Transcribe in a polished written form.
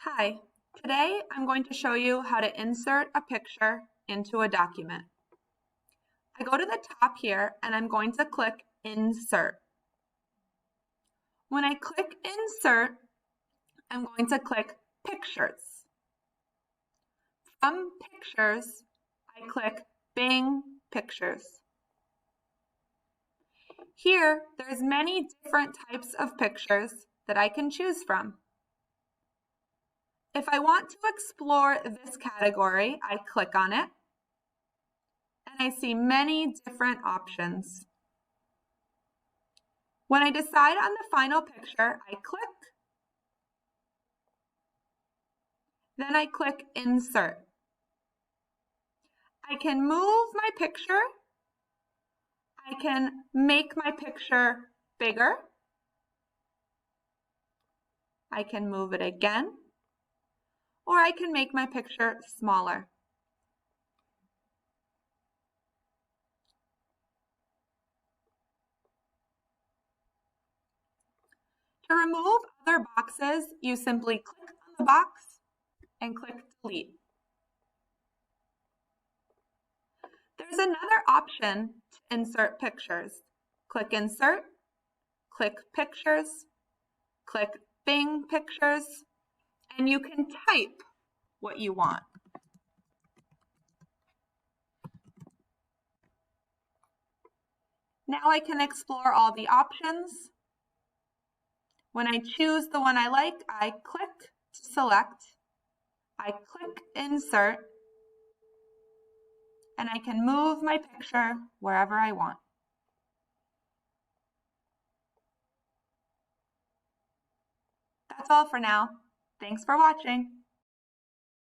Hi, today I'm going to show you how to insert a picture into a document. I go to the top here and I'm going to click Insert. When I click Insert, I'm going to click Pictures. From Pictures, I click Bing Pictures. Here, there's many different types of pictures that I can choose from. If I want to explore this category, I click on it, and I see many different options. When I decide on the final picture, I click, then I click Insert. I can move my picture, I can make my picture bigger, I can move it again, or I can make my picture smaller. To remove other boxes, you simply click on the box and click Delete. There's another option to insert pictures. Click Insert, click Pictures, click Bing Pictures, and you can type what you want. Now I can explore all the options. When I choose the one I like, I click to select, I click Insert, and I can move my picture wherever I want. That's all for now. Thanks for watching.